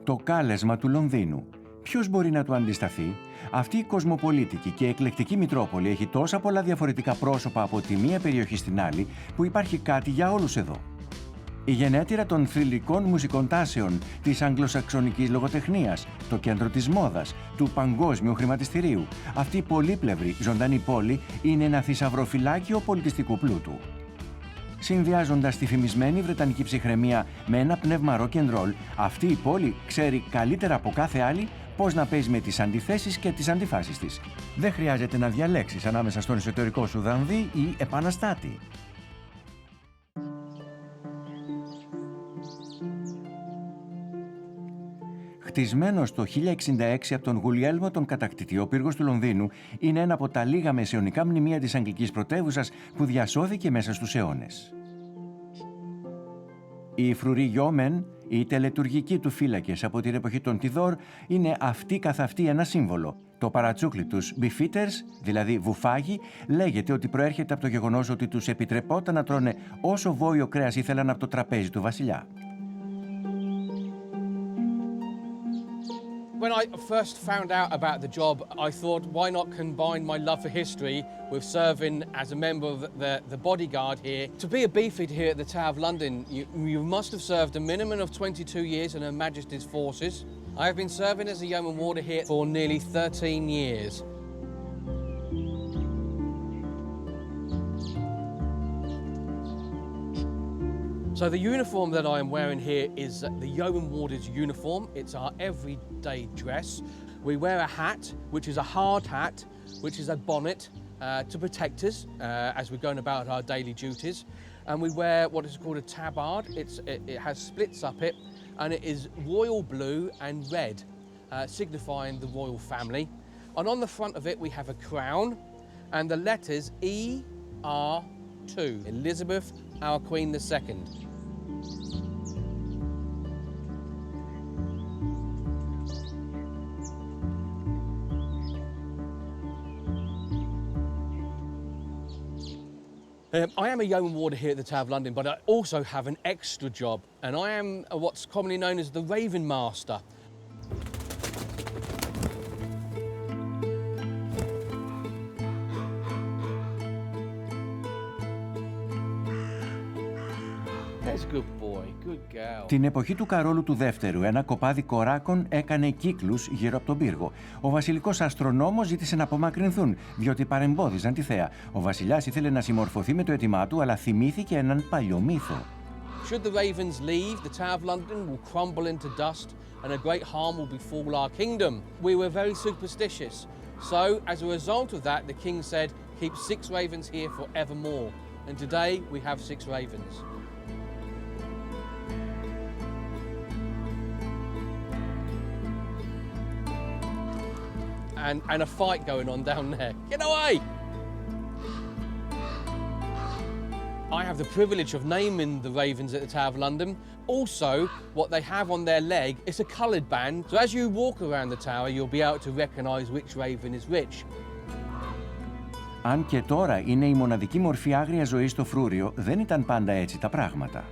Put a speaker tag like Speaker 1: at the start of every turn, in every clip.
Speaker 1: Το κάλεσμα του Λονδίνου. Ποιος μπορεί να του αντισταθεί? Αυτή η κοσμοπολίτικη και εκλεκτική Μητρόπολη έχει τόσα πολλά διαφορετικά πρόσωπα από τη μία περιοχή στην άλλη, που υπάρχει κάτι για όλους εδώ. Η γενέτειρα των θρυλικών μουσικών τάσεων, της αγγλοσαξονικής λογοτεχνίας, το κέντρο της μόδας, του παγκόσμιου χρηματιστηρίου. Αυτή η πολύπλευρη, ζωντανή πόλη είναι ένα θησαυροφυλάκιο πολιτιστικού πλούτου. Συνδυάζοντας τη φημισμένη βρετανική ψυχραιμία με ένα πνεύμα rock and roll, αυτή η πόλη ξέρει καλύτερα από κάθε άλλη πώς να παίζει με τις αντιθέσεις και τις αντιφάσεις της. Δεν χρειάζεται να διαλέξεις ανάμεσα στον εσωτερικό σου Δανδύ ή επαναστάτη. Χτισμένος το 1066 από τον Γουλιέλμο τον Κατακτητή, ο πύργος του Λονδίνου είναι ένα από τα λίγα μεσαιωνικά μνημεία της αγγλικής πρωτεύουσας που διασώθηκε μέσα στους αιώνες. Οι φρουροί γιόμεν, οι τελετουργικοί του φύλακες από την εποχή των Τιδόρ, είναι αυτή καθ' αυτή ένα σύμβολο. Το παρατσούκλι τους beefeaters, δηλαδή βουφάγοι, λέγεται ότι προέρχεται από το γεγονός ότι τους επιτρεπόταν να τρώνε όσο βόηο κρέας ήθελαν από το τραπέζι του βασιλιά.
Speaker 2: When I first found out about the job, I thought, why not combine my love for history with serving as a member of the bodyguard here? To be a beefeater here at the Tower of London, you must have served a minimum of 22 years in Her Majesty's forces. I have been serving as a yeoman warder here for nearly 13 years. So the uniform that I am wearing here is the yeoman warder's uniform. It's our everyday dress. We wear a hat, which is a hard hat, which is a bonnet to protect us as we're going about our daily duties. And we wear what is called a tabard. It has splits up it, and it is royal blue and red, signifying the royal family. And on the front of it, we have a crown and the letters ER2, Elizabeth, our Queen II. I am a yeoman warder here at the Tower of London, but I also have an extra job, and I am what's commonly known as the Raven Master. That's a good boy, good girl.
Speaker 1: Την εποχή του Καρόλου του Δεύτερου, ένα κοπάδι κοράκων έκανε κύκλους γύρω από τον πύργο. Ο βασιλικός αστρονόμος ζήτησε να απομακρυνθούν, διότι παρεμπόδιζαν τη θέα. Ο βασιλιάς ήθελε να συμμορφωθεί με το αίτημά του, αλλά θυμήθηκε έναν παλιό μύθο.
Speaker 2: Should the ravens leave, the Tower of London will crumble into dust and a great harm will befall our kingdom. We were very superstitious. So, as a result of that, the king said, keep 6 ravens here forevermore. And today we have 6 ravens. And a fight going on down there. Get away! I have the privilege of naming the ravens at the Tower of London. Also, what they have on their leg is a coloured band. So as you walk around the tower, you'll be able to recognise which raven is which.
Speaker 1: Αν και τώρα είναι η μοναδική μορφή άγρια ζωής στο φρούριο, δεν ήταν πάντα έτσι τα πράγματα.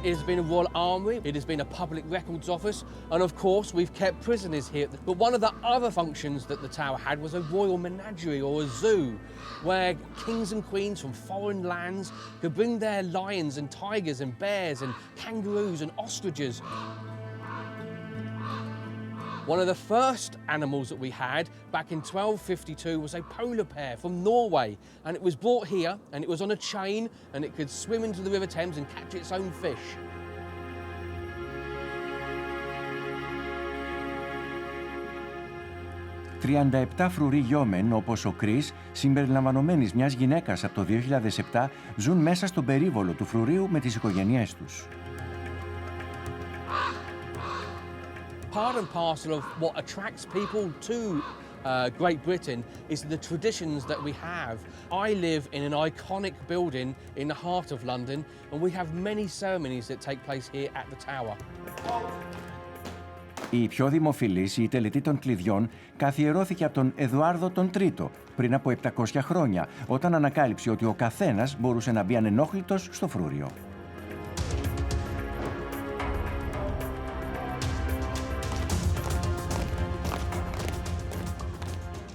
Speaker 2: It has been a royal armoury, it has been a public records office, and of course we've kept prisoners here. But one of the other functions that the tower had was a royal menagerie or a zoo, where kings and queens from foreign lands could bring their lions and tigers and bears and kangaroos and ostriches. One of the first animals that we had back in 1252 was a polar bear from Norway, and it was brought here and it was on a chain and it could swim into the River Thames and catch its own fish.
Speaker 1: «37 φρουροί γιόμεν, όπως ο Κρίς, συμπεριλαμβανομένης μιας γυναίκας από το 2007, ζουν μέσα στον περίβολο του φρουρίου με τις οικογένειές τους.
Speaker 2: Part and parcel of what attracts people to Great Britain is the traditions that we have. I live in an iconic building in the heart of London, and we have many ceremonies that take place here at the Tower.
Speaker 1: Η πιο δημοφιλής, η τελετή των κλειδιών, καθιερώθηκε από τον Εδουάρδο τον Τρίτο πριν από 700 χρόνια, όταν ανακάλυψε ότι ο καθένας μπορούσε να μπει ανενόχλητος στο φρούριο.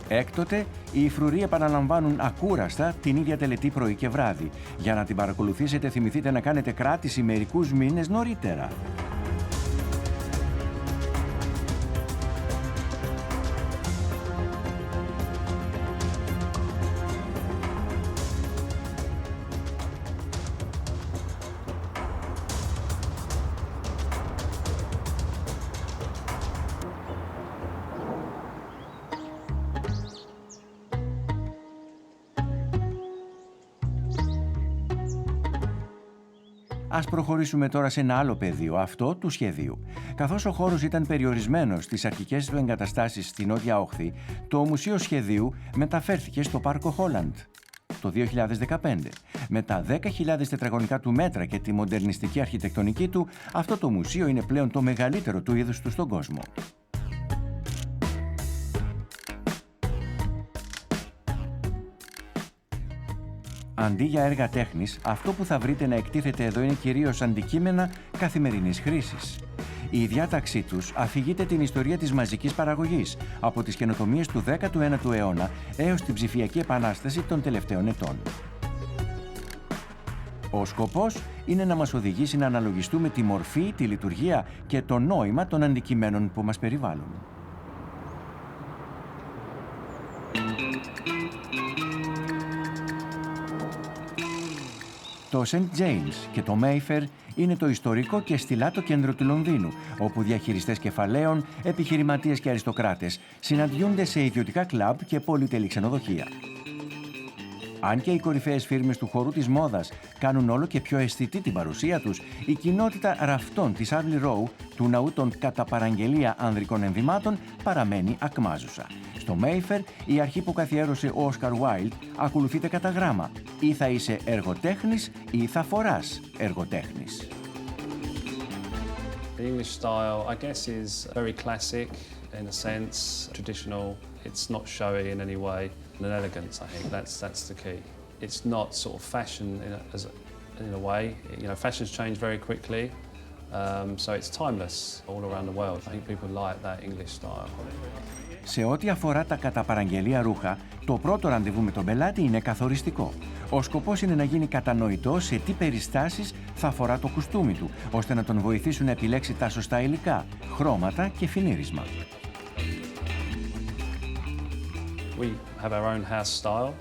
Speaker 1: Έκτοτε, οι φρουροί επαναλαμβάνουν ακούραστα την ίδια τελετή πρωί και βράδυ. Για να την παρακολουθήσετε, θυμηθείτε να κάνετε κράτηση μερικούς μήνες νωρίτερα. Ας προχωρήσουμε τώρα σε ένα άλλο πεδίο, αυτό του σχεδίου. Καθώς ο χώρος ήταν περιορισμένος στις αρχικές του εγκαταστάσεις στη Νότια Όχθη, το Μουσείο Σχεδίου μεταφέρθηκε στο Πάρκο Χόλαντ το 2015. Με τα 10.000 τετραγωνικά του μέτρα και τη μοντερνιστική αρχιτεκτονική του, αυτό το μουσείο είναι πλέον το μεγαλύτερο του είδους του στον κόσμο. Αντί για έργα τέχνης, αυτό που θα βρείτε να εκτίθεται εδώ είναι κυρίως αντικείμενα καθημερινής χρήσης. Η διάταξή τους αφηγείται την ιστορία της μαζικής παραγωγής, από τις καινοτομίες του 19ου αιώνα έως την ψηφιακή επανάσταση των τελευταίων ετών. Ο σκοπός είναι να μας οδηγήσει να αναλογιστούμε τη μορφή, τη λειτουργία και το νόημα των αντικειμένων που μας περιβάλλουν. Το St. James και το Mayfair είναι το ιστορικό και στιλάτο κέντρο του Λονδίνου, όπου διαχειριστές κεφαλαίων, επιχειρηματίες και αριστοκράτες συναντιούνται σε ιδιωτικά κλαμπ και πολυτελή ξενοδοχεία. Αν και οι κορυφαίες φίρμες του χώρου της μόδας κάνουν όλο και πιο αισθητή την παρουσία τους, η κοινότητα ραφτών της Abbey Row, του ναού των κατά παραγγελία ανδρικών ενδυμάτων, παραμένει ακμάζουσα. Στο Mayfair, η αρχή που καθιέρωσε ο Oscar Wilde ακολουθείται κατά γράμμα. Ή θα είσαι εργοτέχνης ή θα φοράς εργοτέχνης.
Speaker 3: The English style, I guess, is very classic in a sense, traditional. It's not showy in any way, and an elegance. I think that's the key. It's not sort of fashion in a way. You know, fashions change very quickly, so it's timeless all around the world. I think people like that English style.
Speaker 1: Σε ό,τι αφορά τα κατά παραγγελία ρούχα, το πρώτο ραντεβού με τον πελάτη είναι καθοριστικό. Ο σκοπός είναι να γίνει κατανοητό σε τι περιστάσεις θα φορά το κουστούμι του, ώστε να τον βοηθήσουν να επιλέξει τα σωστά υλικά, χρώματα και φινίρισμα.
Speaker 3: We have our own house style,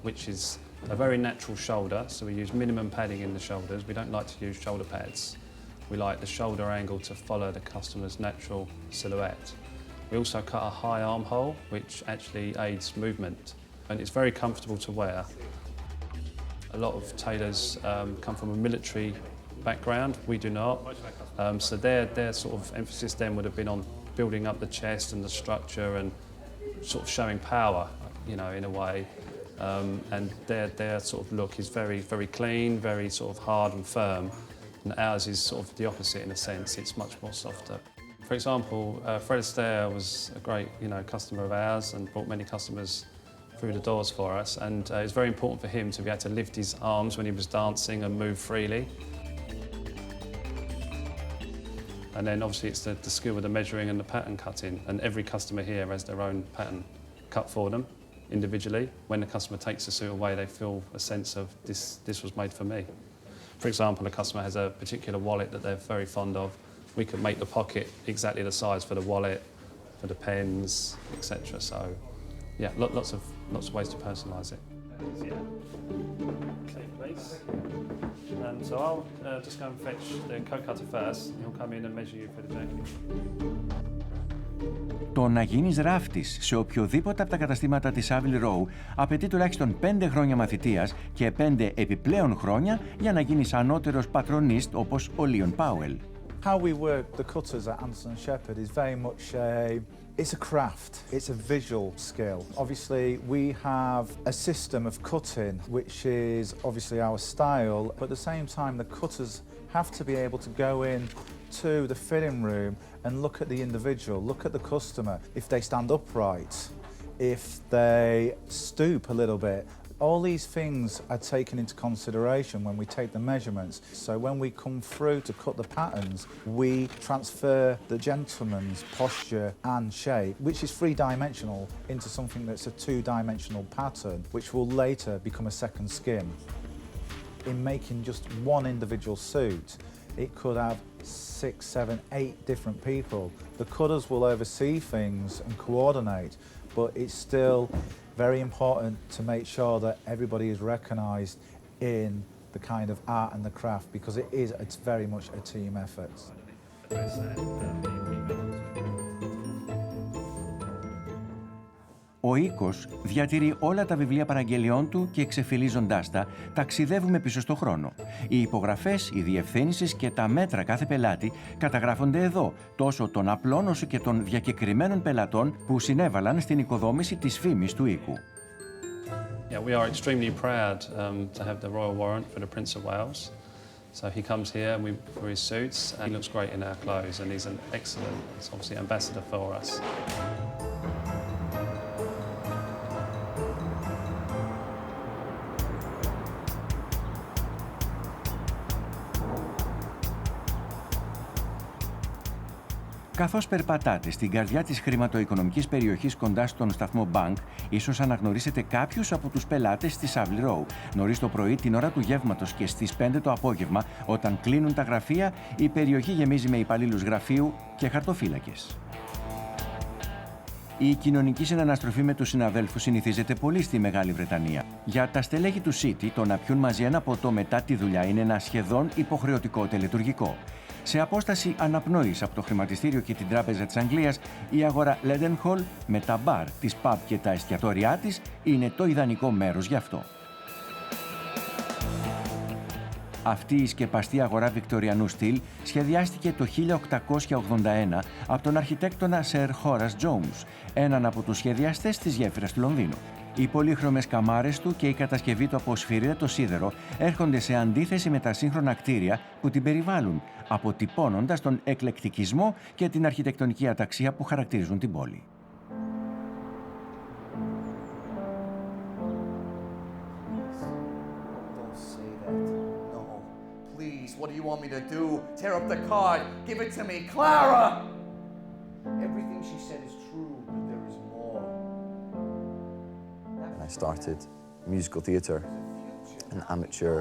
Speaker 3: which is a very natural shoulder, so we use minimum padding in the shoulders. We don't like to use shoulder pads. We like the shoulder angle to follow the customer's natural silhouette. We also cut a high armhole, which actually aids movement, and it's very comfortable to wear. A lot of tailors come from a military background. We do not, so their sort of emphasis then would have been on building up the chest and the structure and sort of showing power, you know, in a way. And their sort of look is very, very clean, very sort of hard and firm, and ours is sort of the opposite in a sense. It's much more softer. For example, Fred Astaire was a great, customer of ours and brought many customers through the doors for us. And it's very important for him to be able to lift his arms when he was dancing and move freely. And then obviously it's the skill with the measuring and the pattern cutting. And every customer here has their own pattern cut for them individually. When the customer takes the suit away, they feel a sense of this was made for me. For example, a customer has a particular wallet that they're very fond of. We could make the pocket exactly the size for the wallet, for the pens, etc. So, yeah, lots of ways to personalise it. Yeah. Same place. So I'll just go and fetch the coat cutter first. He'll come in and measure you for the jacket.
Speaker 1: Το να γίνεις ράφτης σε οποιοδήποτε από τα καταστήματα της Abbey Row απαιτεί τουλάχιστον 5 χρόνια μαθητείας και 5 επιπλέον χρόνια για να γίνεις ανώτερος πατρονίστ όπως ο Λίον Πάουελ.
Speaker 4: How we work the cutters at Anderson & Shepherd is very much it's a craft, it's a visual skill. Obviously, we have a system of cutting, which is obviously our style, but at the same time, the cutters have to be able to go in to the fitting room and look at the individual, look at the customer. If they stand upright, if they stoop a little bit, All these things are taken into consideration when we take the measurements. So when we come through to cut the patterns, we transfer the gentleman's posture and shape, which is three-dimensional, into something that's a two-dimensional pattern, which will later become a second skin. In making just one individual suit, it could have 6, 7, 8 different people. The cutters will oversee things and coordinate, but it's still very important to make sure that everybody is recognised in the kind of art and the craft, because it's very much a team effort.
Speaker 1: Ο οίκος διατηρεί όλα τα βιβλία παραγγελιών του και ξεφυλίζοντάς τα, ταξιδεύουμε πίσω στο χρόνο. Οι υπογραφές, οι διευθύνσεις και τα μέτρα κάθε πελάτη καταγράφονται εδώ, τόσο των απλών όσο και των διακεκριμένων πελατών που συνέβαλαν στην οικοδόμηση της φήμης του οίκου.
Speaker 3: Yeah, we are extremely proud to have the royal warrant for the Prince of Wales. So he comes here for his suits, and he looks great in our clothes, and he's an excellent, he's obviously ambassador for us.
Speaker 1: Καθώς περπατάτε στην καρδιά της χρηματοοικονομικής περιοχής κοντά στον σταθμό Bank, ίσως αναγνωρίσετε κάποιους από τους πελάτες στη Savile Row, νωρίς το πρωί, την ώρα του γεύματος και στις 5 το απόγευμα, όταν κλείνουν τα γραφεία, η περιοχή γεμίζει με υπαλλήλους γραφείου και χαρτοφύλακες. Η κοινωνική συναναστροφή με τους συναδέλφους συνηθίζεται πολύ στη Μεγάλη Βρετανία. Για τα στελέχη του City, το να πιούν μαζί ένα ποτό μετά τη δουλειά είναι ένα σχεδόν υποχρεωτικό τελετουργικό. Σε απόσταση αναπνοής από το χρηματιστήριο και την Τράπεζα της Αγγλίας, η αγορά Leadenhall με τα μπαρ, τις pub και τα εστιατόριά της είναι το ιδανικό μέρος γι' αυτό. Αυτή η σκεπαστή αγορά βικτοριανού στυλ σχεδιάστηκε το 1881 από τον αρχιτέκτονα Sir Horace Jones, έναν από τους σχεδιαστές της γέφυρας του Λονδίνου. Οι πολύχρωμες καμάρες του και η κατασκευή του από σφυρίλατο σίδερο έρχονται σε αντίθεση με τα σύγχρονα κτίρια που την περιβάλλουν, αποτυπώνοντας τον εκλεκτικισμό και την αρχιτεκτονική αταξία που χαρακτηρίζουν την πόλη.
Speaker 5: What do you want me to do? Tear up the card. Give it to me, Clara! Everything she said is true, but there is more.
Speaker 6: I started musical theatre and amateur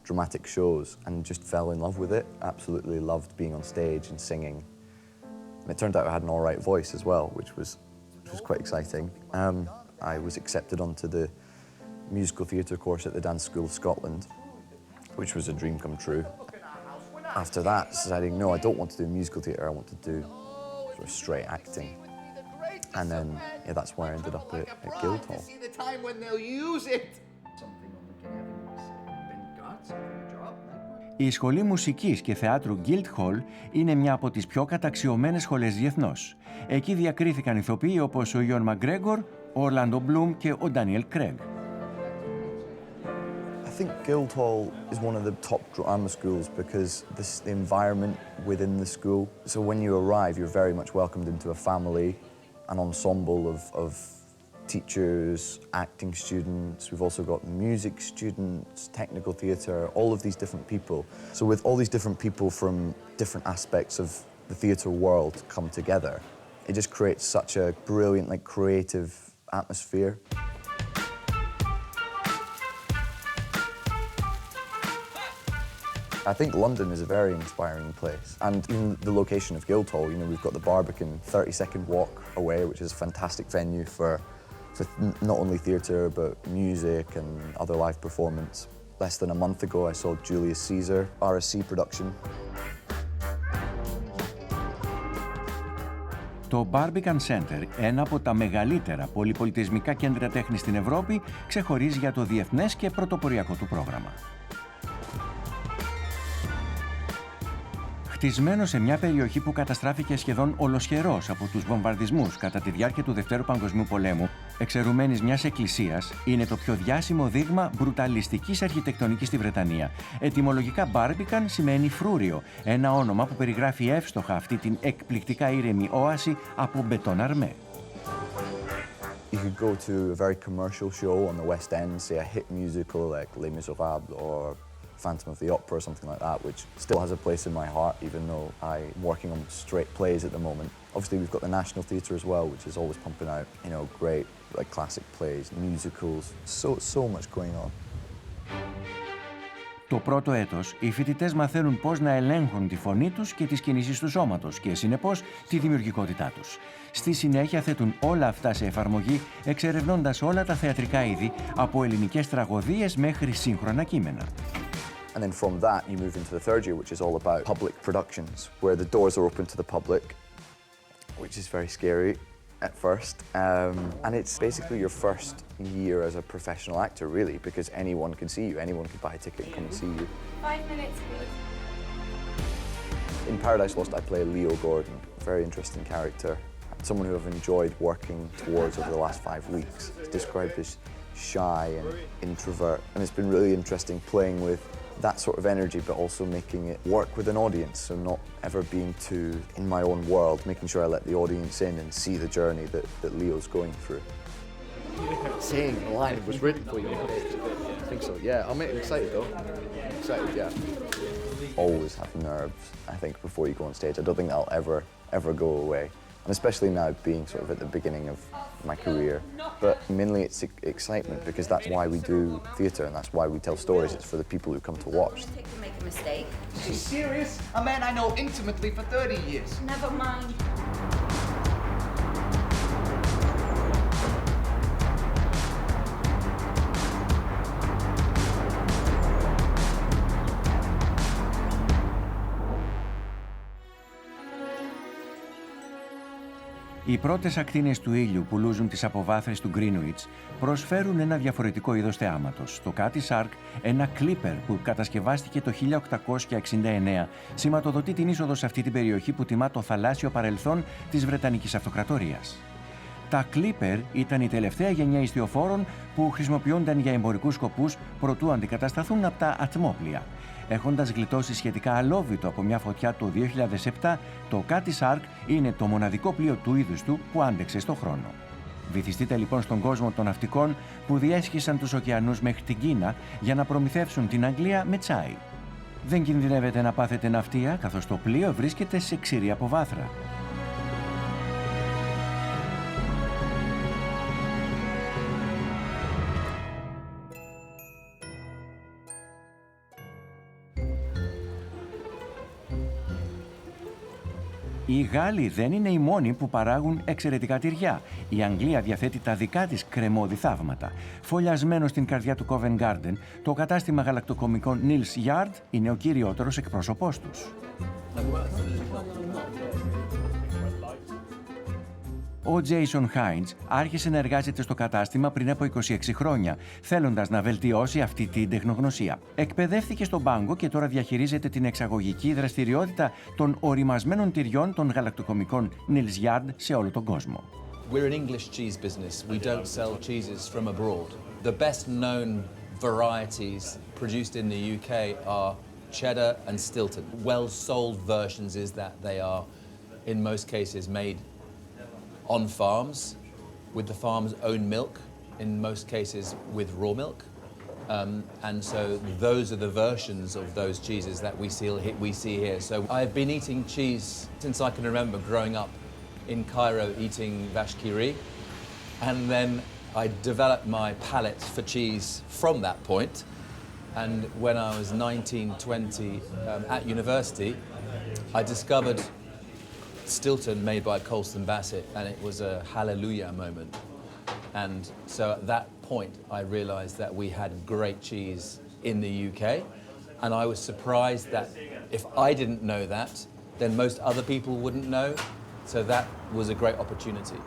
Speaker 6: dramatic shows and just fell in love with it. Absolutely loved being on stage and singing. And it turned out I had an all right voice as well, which was quite exciting. I was accepted onto the musical theatre course at the Dance School of Scotland, which was a dream come true. After that, deciding, no, I don't want to do musical theatre, I want to do sort of straight acting. And then, yeah, that's where I ended up at Guildhall.
Speaker 1: Η Σχολή Μουσικής και Θεάτρου Guildhall είναι μια από τις πιο καταξιωμένες σχολές διεθνώς. Εκεί διακρίθηκαν ηθοποιοί όπως ο Ιον Μαγκρέγκορ, ο Ορλάντο Μπλουμ και ο Ντάνιελ Κρέγκ.
Speaker 6: I think Guildhall is one of the top drama schools because the environment within the school. So when you arrive, you're very much welcomed into a family, an ensemble of teachers, acting students. We've also got music students, technical theatre, all of these different people. So with all these different people from different aspects of the theatre world come together, it just creates such a brilliant, like, creative atmosphere. I think London is a very inspiring place, and even the location of Guildhall, you know, we've got the Barbican 30-second walk away, which is a fantastic venue for not only theatre but music and other live performance. Less than a month ago I saw Julius Caesar, RSC production.
Speaker 1: Το Barbican Center, ένα από τα μεγαλύτερα πολυπολιτισμικά κέντρα τέχνης στην Ευρώπη, ξεχωρίζει για το διεθνές και πρωτοποριακό του πρόγραμμα. Χτισμένο σε μια περιοχή που καταστράφηκε σχεδόν ολοσχερός από τους βομβαρδισμούς κατά τη διάρκεια του Δευτέρου Παγκοσμίου Πολέμου, εξαιρουμένης μιας εκκλησίας, είναι το πιο διάσημο δείγμα μπρουταλιστικής αρχιτεκτονικής στη Βρετανία. Ετυμολογικά Barbican σημαίνει φρούριο, ένα όνομα που περιγράφει εύστοχα αυτή την εκπληκτικά ήρεμη όαση από μπετόν αρμέ.
Speaker 6: You could go to a very commercial show on the West End, say a hit musical like Les Miserables or Phantom of the Opera or something like that, which still has a place in my heart, even though I'm working on straight plays at the moment. Obviously, we've got the National Theatre as well, which is always pumping out, you know, great like classic plays, musicals, so much going on.
Speaker 1: Το πρώτο έτος, οι φοιτητές μαθαίνουν πώς να ελέγχουν τη φωνή τους και τις κινήσεις του σώματος και, συνεπώς, τη δημιουργικότητά τους. Στη συνέχεια θέτουν όλα αυτά σε εφαρμογή, εξερευνώντας όλα τα θεατρικά είδη, από ελληνικές τραγωδίες μέχρι σύγχρονα κείμενα.
Speaker 6: And then from that, you move into the third year, which is all about public productions, where the doors are open to the public, which is very scary at first. And it's basically your first year as a professional actor, really, because anyone can see you. Anyone can buy a ticket and come and see you.
Speaker 7: 5 minutes, please.
Speaker 6: In Paradise Lost, I play Leo Gordon, a very interesting character, someone who I've enjoyed working towards over the last 5 weeks. It's described as shy and introvert, and it's been really interesting playing with that sort of energy, but also making it work with an audience, so not ever being too in my own world, making sure I let the audience in and see the journey that Leo's going through.
Speaker 5: Saying the line was written for you. I think so, yeah. I'm excited though. Excited, yeah.
Speaker 6: Always have nerves, I think, before you go on stage. I don't think that'll ever go away. And especially now being sort of at the beginning of my career. But mainly it's excitement, because that's why we do theatre and that's why we tell stories. It's for the people who come to watch.
Speaker 7: Take to make a mistake.
Speaker 5: Is she serious? A man I know intimately for 30 years.
Speaker 7: Never mind.
Speaker 1: Οι πρώτες ακτίνες του ήλιου που λούζουν τις αποβάθρες του Greenwich προσφέρουν ένα διαφορετικό είδος θεάματος. Το Κάτι Σάρκ, ένα κλίπερ που κατασκευάστηκε το 1869, σηματοδοτεί την είσοδο σε αυτή την περιοχή που τιμά το θαλάσσιο παρελθόν της Βρετανικής Αυτοκρατορίας. Τα κλίπερ ήταν η τελευταία γενιά ιστιοφόρων που χρησιμοποιούνταν για εμπορικούς σκοπούς προτού αντικατασταθούν από τα ατμόπλια. Έχοντας γλιτώσει σχετικά αλόβητο από μια φωτιά το 2007, το Κάτι Σάρκ είναι το μοναδικό πλοίο του είδους του που άντεξε στο χρόνο. Βυθιστείτε λοιπόν στον κόσμο των ναυτικών που διέσχισαν τους ωκεανούς μέχρι την Κίνα για να προμηθεύσουν την Αγγλία με τσάι. Δεν κινδυνεύετε να πάθετε ναυτία, καθώς το πλοίο βρίσκεται σε ξηρή αποβάθρα. Οι Γάλλοι δεν είναι οι μόνοι που παράγουν εξαιρετικά τυριά. Η Αγγλία διαθέτει τα δικά της κρεμώδη θαύματα. Φωλιασμένο στην καρδιά του Covent Garden, το κατάστημα γαλακτοκομικών Neal's Yard είναι ο κυριότερος εκπρόσωπός τους. Ο Τζέισον Χάιντς άρχισε να εργάζεται στο κατάστημα πριν από 26 χρόνια, θέλοντας να βελτιώσει αυτή την τεχνογνωσία. Εκπαιδεύτηκε στον πάγκο και τώρα διαχειρίζεται την εξαγωγική δραστηριότητα των οριμασμένων τυριών των γαλακτοκομικών Neal's Yard σε όλο τον κόσμο.
Speaker 8: We're an English cheese business. We don't sell cheeses from abroad. The best known varieties produced in the UK are cheddar and Stilton. Well-sold versions is that they are, in most cases, made on farms, with the farm's own milk, in most cases with raw milk. And so those are the versions of those cheeses that we see here. So I've been eating cheese since I can remember, growing up in Cairo eating vache qui rit. And then I developed my palate for cheese from that point. And when I was 19, 20 at university, I discovered Stilton made by Colston Bassett, and it was a hallelujah moment. And so at that point, I realized that we had great cheese in the UK, and I was surprised that if I didn't know that, then most other people wouldn't know. So that was a great opportunity.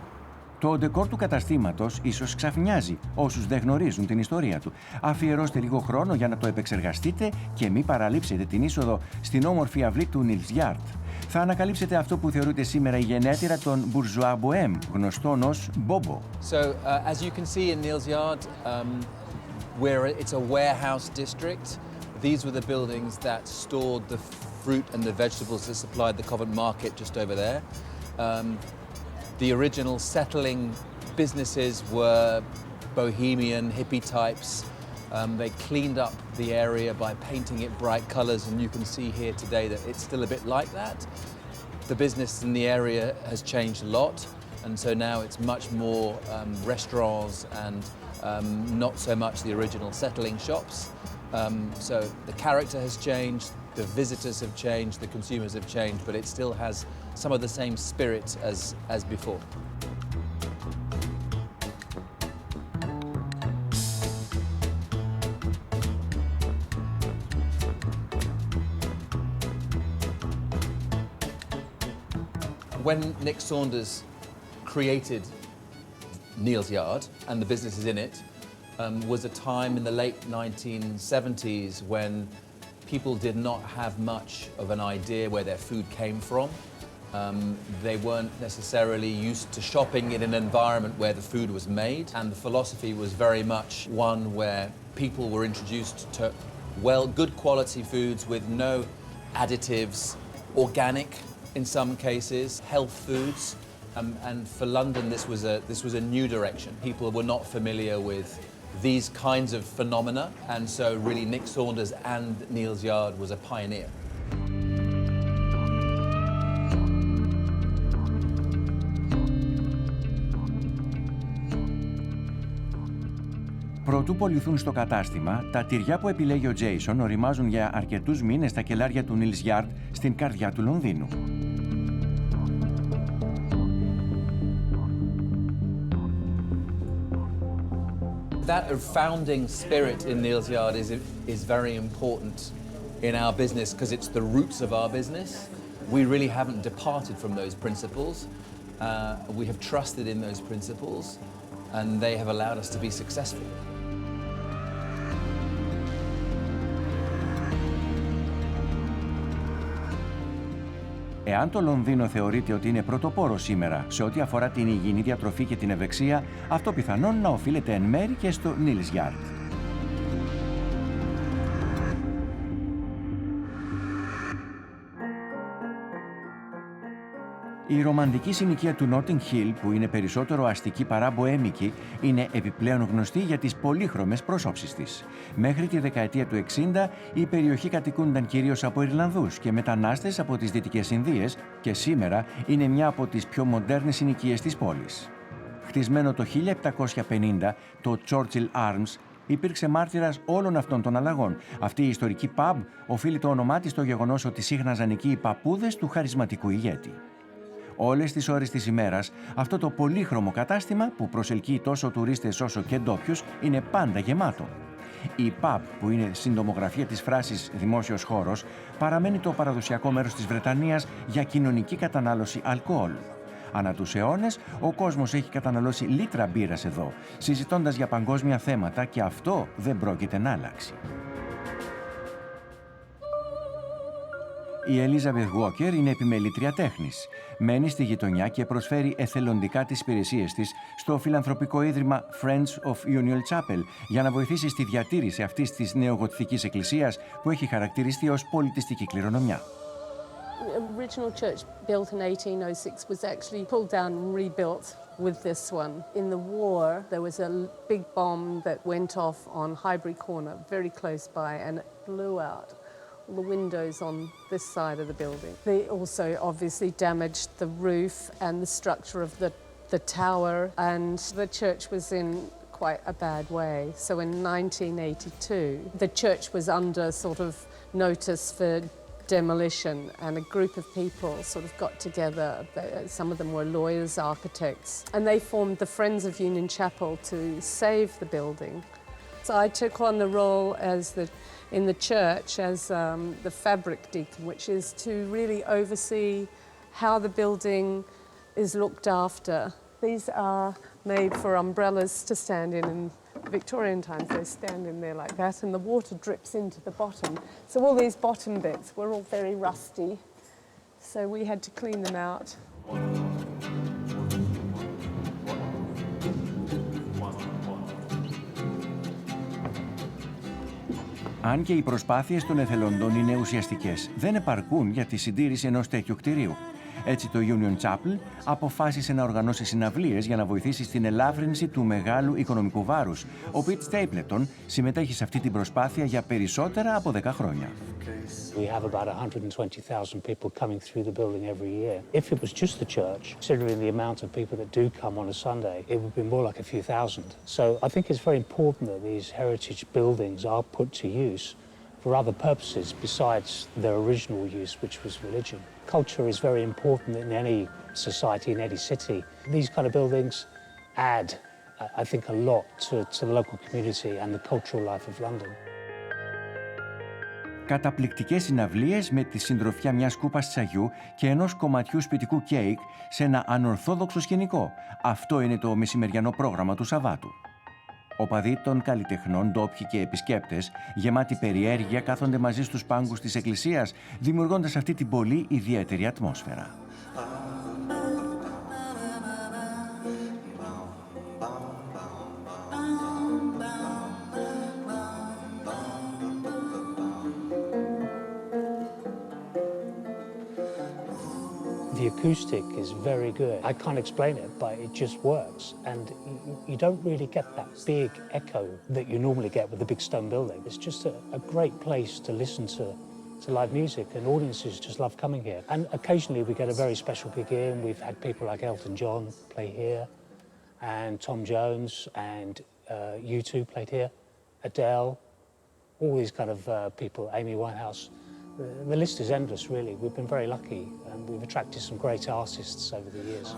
Speaker 1: Το ντεκόρ του καταστήματος ίσως ξαφνιάζει όσους δεν γνωρίζουν την ιστορία του. Αφιερώστε λίγο χρόνο για να το επεξεργαστείτε και μην παραλείψετε την είσοδο στην όμορφη αυλή του Neal's Yard. Θα ανακαλύψετε αυτό που θεωρείται σήμερα η γενέτειρα των bourgeois bohème, γνωστών ως Bobo.
Speaker 8: So, as you can see in Neal's Yard, it's a warehouse district. These were the buildings that stored the fruit and the vegetables that supplied the Covent Market just over there. The original settling businesses were bohemian, hippie types. They cleaned up the area by painting it bright colours, and you can see here today that it's still a bit like that. The business in the area has changed a lot, and so now it's much more restaurants and not so much the original settling shops. So the character has changed, the visitors have changed, the consumers have changed, but it still has some of the same spirit as before. When Nick Saunders created Neal's Yard, and the businesses in it, was a time in the late 1970s when people did not have much of an idea where their food came from. They weren't necessarily used to shopping in an environment where the food was made, and the philosophy was very much one where people were introduced to good quality foods with no additives, organic in some cases, health foods, and for London this was a new direction. People were not familiar with these kinds of phenomena, and so really Nick Saunders and Neal's Yard was a pioneer.
Speaker 1: Προτού πωληθούν στο κατάστημα, τα τυριά που επιλέγει ο Τζέισον οριμάζουν για αρκετούς μήνες στα κελάρια του Neal's Yard στην καρδιά του Λονδίνου.
Speaker 8: That founding spirit in Neal's Yard is very important in our business because it's the roots of our business. We really haven't departed from those principles. We have trusted in those principles, and they have allowed us to be successful.
Speaker 1: Εάν το Λονδίνο θεωρείται ότι είναι πρωτοπόρο σήμερα σε ό,τι αφορά την υγιεινή διατροφή και την ευεξία, αυτό πιθανόν να οφείλεται εν μέρει και στο Neal's Yard. Η ρομαντική συνοικία του Notting Hill, που είναι περισσότερο αστική παρά μποέμικη, είναι επιπλέον γνωστή για τις πολύχρωμες προσώψεις της. Μέχρι τη δεκαετία του 60 η περιοχή κατοικούνταν κυρίως από Ιρλανδούς και μετανάστες από τις Δυτικές Ινδίες και σήμερα είναι μια από τις πιο μοντέρνες συνοικίες της πόλης. Χτισμένο το 1750, το Churchill Arms υπήρξε μάρτυρας όλων αυτών των αλλαγών. Αυτή η ιστορική pub οφείλει το όνομά της στο γεγονός ότι σύχναζαν εκεί οι παππούδες του χαρισματικού ηγέτη. Όλες τις ώρες της ημέρας, αυτό το πολύχρωμο κατάστημα που προσελκύει τόσο τουρίστες όσο και ντόπιους είναι πάντα γεμάτο. Η pub, που είναι συντομογραφία της φράσης «δημόσιος χώρος», παραμένει το παραδοσιακό μέρος της Βρετανίας για κοινωνική κατανάλωση αλκοόλ. Ανά τους αιώνες, ο κόσμος έχει καταναλώσει λίτρα μπύρας εδώ, συζητώντας για παγκόσμια θέματα και αυτό δεν πρόκειται να αλλάξει. Η Elizabeth Walker είναι επιμελήτρια τέχνης. Μένει στη γειτονιά και προσφέρει εθελοντικά τις υπηρεσίες της στο φιλανθρωπικό ίδρυμα Friends of Union Chapel για να βοηθήσει στη διατήρηση αυτής της νεογοτθικής εκκλησίας που έχει χαρακτηριστεί ως πολιτιστική κληρονομιά.
Speaker 9: The original church built in 1806 was actually pulled down and rebuilt with this one. In the war, there was a big bomb that went off on Highbury Corner, very close by, and it blew out all the windows on this side of the building. They also obviously damaged the roof and the structure of the tower, and the church was in quite a bad way. So in 1982, the church was under sort of notice for demolition, and a group of people sort of got together. Some of them were lawyers, architects, and they formed the Friends of Union Chapel to save the building. So I took on the role in the church as the fabric deacon, which is to really oversee how the building is looked after. These are made for umbrellas to stand in Victorian times. They stand in there like that, and the water drips into the bottom. So all these bottom bits were all very rusty, so we had to clean them out.
Speaker 1: Αν και οι προσπάθειες των εθελοντών είναι ουσιαστικές, δεν επαρκούν για τη συντήρηση ενός τέτοιου κτηρίου. Έτσι το Union Chapel αποφάσισε να οργανώσει συναυλίες για να βοηθήσει στην ελάφρυνση του μεγάλου οικονομικού βάρους. Ο Πιτ Στέιπλετον συμμετέχει σε αυτή την προσπάθεια για περισσότερα από 10 χρόνια.
Speaker 10: We have about 120,000 people coming through the building every year. If it was just the church, considering the amount of people that do come on a Sunday, it would be more like a few thousand. So I think it's very important that these heritage buildings are put to use for other purposes besides their original use, which was religion. Culture is very important in any society, in any city. These kind of buildings add, I think, a lot to the local community and the cultural life of London.
Speaker 1: Καταπληκτικές συναυλίες με τη συντροφιά μιας κούπας τσαγιού και ενός κομματιού σπιτικού κέικ σε ένα ανορθόδοξο σκηνικό. Αυτό είναι το μεσημεριανό πρόγραμμα του Σαββάτου. Οπαδοί των καλλιτεχνών, ντόπιοι και επισκέπτες, γεμάτοι περιέργεια, κάθονται μαζί στους πάγκους της εκκλησίας, δημιουργώντας αυτή την πολύ ιδιαίτερη ατμόσφαιρα.
Speaker 10: The acoustic is very good. I can't explain it, but it just works. And you don't really get that big echo that you normally get with a big stone building. It's just a great place to listen to live music, and audiences just love coming here. And occasionally we get a very special gig in. We've had people like Elton John play here, and Tom Jones, and U2 played here, Adele, all these kind of people, Amy Winehouse. The list is endless, really. We've been very lucky, and we've attracted some great artists over the years.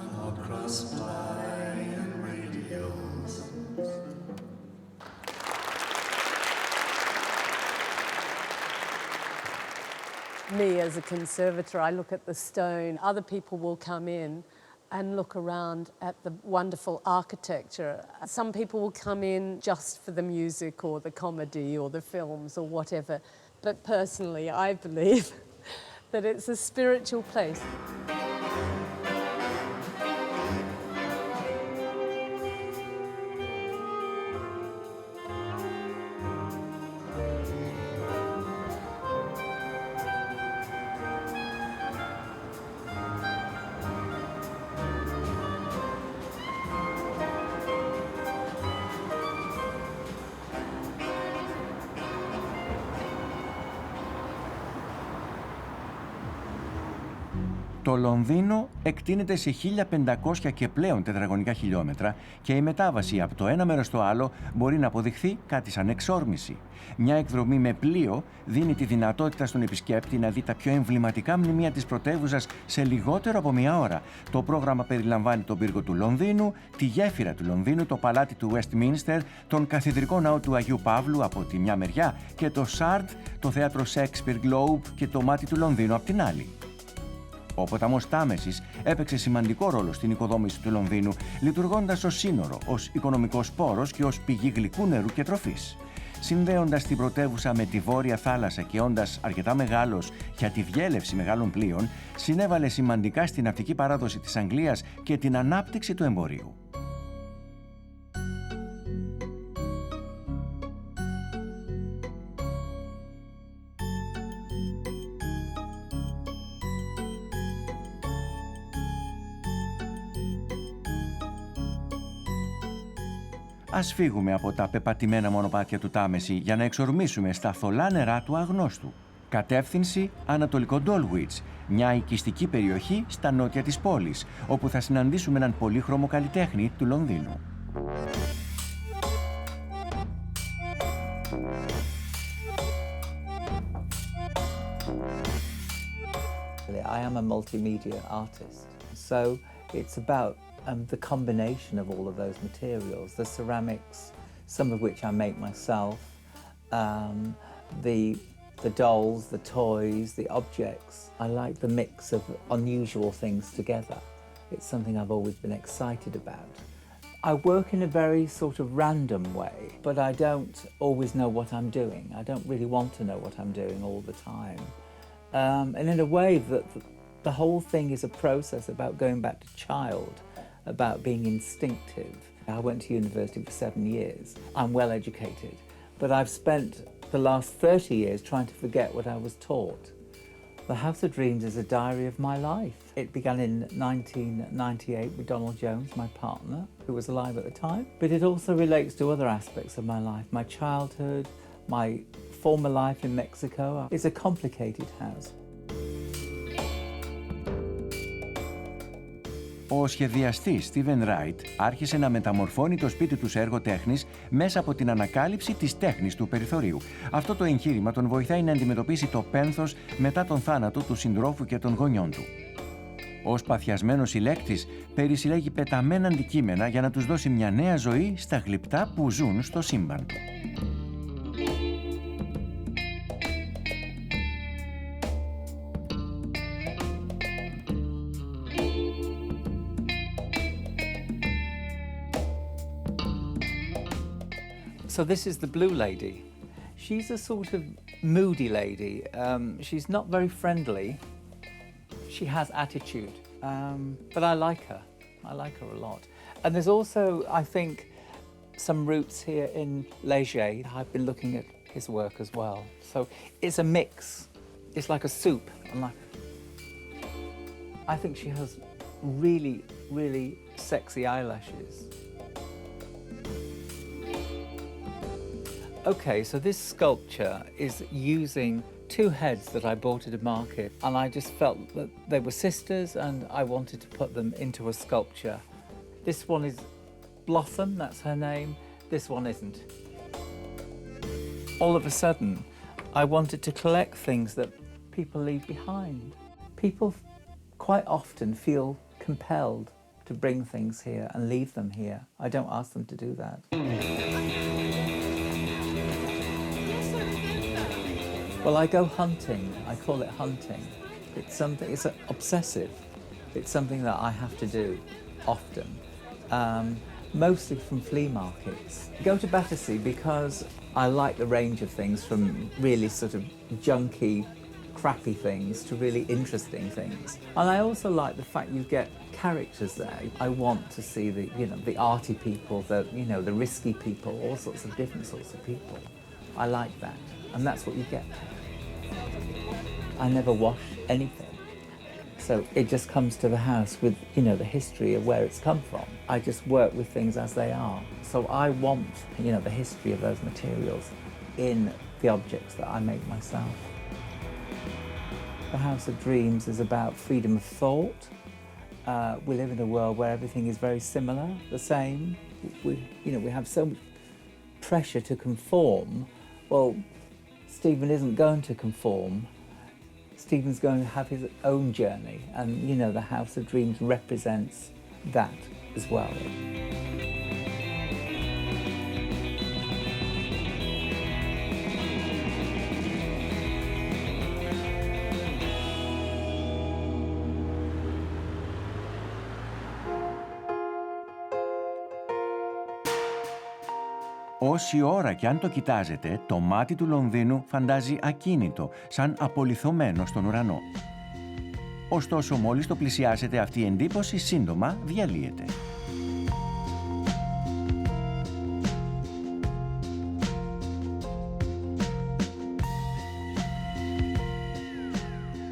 Speaker 9: Me, as a conservator, I look at the stone. Other people will come in and look around at the wonderful architecture. Some people will come in just for the music or the comedy or the films or whatever. But personally, I believe that it's a spiritual place.
Speaker 1: Το Λονδίνο εκτείνεται σε 1.500 και πλέον τετραγωνικά χιλιόμετρα και η μετάβαση από το ένα μέρος στο άλλο μπορεί να αποδειχθεί κάτι σαν εξόρμηση. Μια εκδρομή με πλοίο δίνει τη δυνατότητα στον επισκέπτη να δει τα πιο εμβληματικά μνημεία της πρωτεύουσας σε λιγότερο από μία ώρα. Το πρόγραμμα περιλαμβάνει τον πύργο του Λονδίνου, τη γέφυρα του Λονδίνου, το παλάτι του Westminster, τον καθεδρικό ναό του Αγίου Παύλου από τη μια μεριά και το Shard, το θέατρο Shakespeare Globe και το μάτι του Λονδίνου από την άλλη. Ο ποταμός Τάμεσης έπαιξε σημαντικό ρόλο στην οικοδόμηση του Λονδίνου, λειτουργώντας ως σύνορο, ως οικονομικός πόρος και ως πηγή γλυκού νερού και τροφής. Συνδέοντας την πρωτεύουσα με τη Βόρεια Θάλασσα και όντας αρκετά μεγάλος για τη διέλευση μεγάλων πλοίων, συνέβαλε σημαντικά στην ναυτική παράδοση της Αγγλίας και την ανάπτυξη του εμπορίου. Ας φύγουμε από τα πεπατημένα μονοπάτια του Τάμεση για να εξορμήσουμε στα θολά νερά του αγνώστου. Κατεύθυνση Ανατολικό Ντόλουιτς, μια οικιστική περιοχή στα νότια της πόλης, όπου θα συναντήσουμε έναν πολύχρωμο καλλιτέχνη του Λονδίνου.
Speaker 11: I am a multimedia artist, so it's about the combination of all of those materials, the ceramics, some of which I make myself, the dolls, the toys, the objects. I like the mix of unusual things together. It's something I've always been excited about. I work in a very sort of random way, but I don't always know what I'm doing. I don't really want to know what I'm doing all the time. And in a way that the whole thing is a process about going back to child, about being instinctive. I went to university for 7 years. I'm well educated, but I've spent the last 30 years trying to forget what I was taught. The House of Dreams is a diary of my life. It began in 1998 with Donald Jones, my partner, who was alive at the time. But it also relates to other aspects of my life, my childhood, my former life in Mexico. It's a complicated house.
Speaker 1: Ο σχεδιαστής Στίβεν Ράιτ άρχισε να μεταμορφώνει το σπίτι του σε έργο τέχνης μέσα από την ανακάλυψη της τέχνης του περιθωρίου. Αυτό το εγχείρημα τον βοηθάει να αντιμετωπίσει το πένθος μετά τον θάνατο του συντρόφου και των γονιών του. Ως παθιασμένος συλλέκτης, περισυλλέγει πεταμένα αντικείμενα για να τους δώσει μια νέα ζωή στα γλυπτά που ζουν στο σύμπαν του.
Speaker 11: So this is the blue lady. She's a sort of moody lady. She's not very friendly. She has attitude, but I like her. I like her a lot. And there's also, I think, some roots here in Léger. I've been looking at his work as well. So it's a mix. It's like a soup. I think she has really, really sexy eyelashes. Okay, so this sculpture is using two heads that I bought at a market, and I just felt that they were sisters and I wanted to put them into a sculpture. This one is Blossom, that's her name. This one isn't. All of a sudden, I wanted to collect things that people leave behind. People quite often feel compelled to bring things here and leave them here. I don't ask them to do that. Well, I go hunting. I call it hunting. It's obsessive. It's something that I have to do often, mostly from flea markets. I go to Battersea because I like the range of things, from really sort of junky, crappy things to really interesting things. And I also like the fact you get characters there. I want to see the arty people, the risky people, all sorts of different sorts of people. I like that, and that's what you get. I never wash anything, so it just comes to the house with the history of where it's come from. I just work with things as they are, so I want the history of those materials in the objects that I make myself. The House of Dreams is about freedom of thought. We live in a world where everything is very similar, the same. We have so much pressure to conform. Well, Stephen isn't going to conform. Stephen's going to have his own journey, and the House of Dreams represents that as well.
Speaker 1: Όση ώρα κι αν το κοιτάζετε, το μάτι του Λονδίνου φαντάζει ακίνητο, σαν απολιθωμένο στον ουρανό. Ωστόσο, μόλις το πλησιάσετε, αυτή η εντύπωση σύντομα διαλύεται.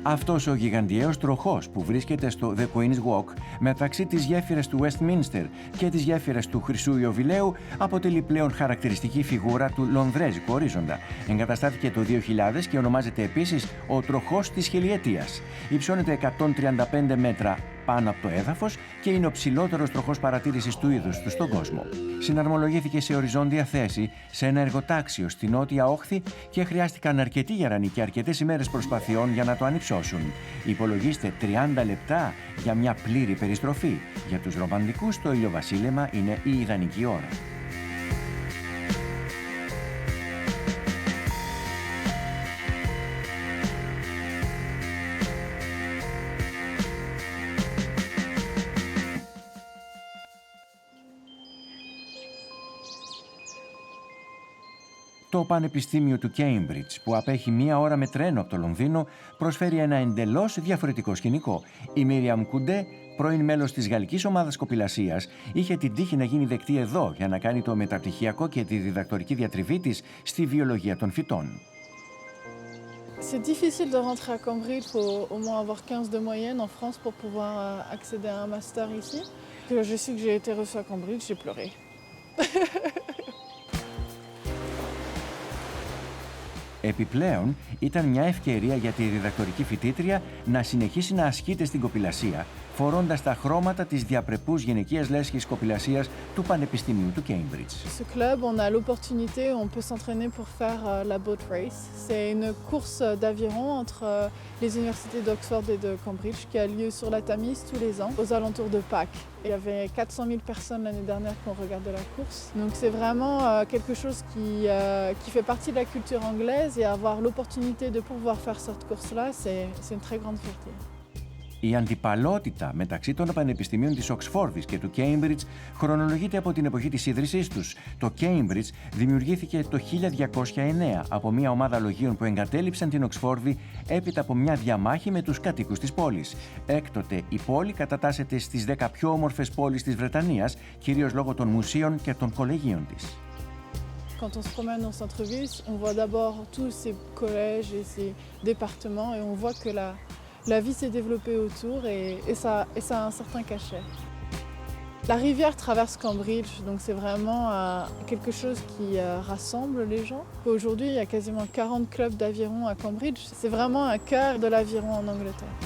Speaker 1: Αυτός ο γιγαντιαίος τροχός που βρίσκεται στο The Queen's Walk μεταξύ της γέφυρας του Westminster και της γέφυρας του Χρυσού Ιωβιλέου αποτελεί πλέον χαρακτηριστική φιγούρα του λονδρέζικου ορίζοντα. Εγκαταστάθηκε το 2000 και ονομάζεται επίσης ο τροχός της χιλιετίας. Υψώνεται 135 μέτρα πάνω από το έδαφος και είναι ο ψηλότερος τροχός παρατήρησης του είδους του στον κόσμο. Συναρμολογήθηκε σε οριζόντια θέση σε ένα εργοτάξιο στη νότια όχθη και χρειάστηκαν αρκετοί γερανοί και αρκετές ημέρες προσπαθειών για να το ανυψώσουν. Υπολογίστε 30 λεπτά για μια πλήρη περιστροφή. Για τους ρομαντικούς το ηλιοβασίλεμα είναι η ιδανική ώρα. Το Πανεπιστήμιο του Cambridge, που απέχει 1 ώρα με τρένο από το Λονδίνο, προσφέρει ένα εντελώς διαφορετικό σκηνικό. Η Μίριαμ Κουντέ, πρώην μέλος της γαλλικής ομάδας κοπηλασίας, είχε την τύχη να γίνει δεκτή εδώ για να κάνει το μεταπτυχιακό και τη διδακτορική διατριβή της στη βιολογία των φυτών.
Speaker 12: C'est difficile de rentrer à Cambridge, il faut au moins avoir 15 de moyenne en France pour pouvoir accéder à un master ici. Je sais que j'ai été reçue à Cambridge, j'ai pleuré.
Speaker 1: Επιπλέον, ήταν μια ευκαιρία για τη διδακτορική φοιτήτρια να συνεχίσει να ασκείται στην κοπηλασία, φορώντας τα χρώματα της διαπρεπούς γυναικείας λέσχης κοπηλασίας του Πανεπιστημίου του Cambridge.
Speaker 12: Ce club, on a l'opportunité, on peut s'entraîner pour faire la boat race. C'est une course d'aviron entre les universités d'Oxford et de Cambridge qui a lieu sur la Tamise tous les ans, aux alentours de Pâques. Il y avait 400 000 personnes l'année dernière qui ont regardé la course. Donc c'est vraiment quelque chose qui fait partie de la culture anglaise et avoir l'opportunité de pouvoir faire cette course-là, c'est une très grande fierté.
Speaker 1: Η αντιπαλότητα μεταξύ των πανεπιστημίων της Οξφόρδης και του Cambridge χρονολογείται από την εποχή της ίδρυσής τους. Το Cambridge δημιουργήθηκε το 1209 από μια ομάδα λογίων που εγκατέλειψαν την Οξφόρδη έπειτα από μια διαμάχη με τους κατοίκους της πόλης. Έκτοτε η πόλη κατατάσσεται στις 10 πιο όμορφες πόλεις της Βρετανίας, κυρίως λόγω των μουσείων και των κολεγίων της.
Speaker 12: Quand on se promène au centre-ville, on voit d'abord tous ces collèges et ces départements et on voit que la vie s'est développée autour et ça a un certain cachet. La rivière traverse Cambridge, donc c'est vraiment quelque chose qui rassemble les gens. Aujourd'hui, il y a quasiment 40 clubs d'aviron à Cambridge. C'est vraiment un cœur de l'aviron en Angleterre.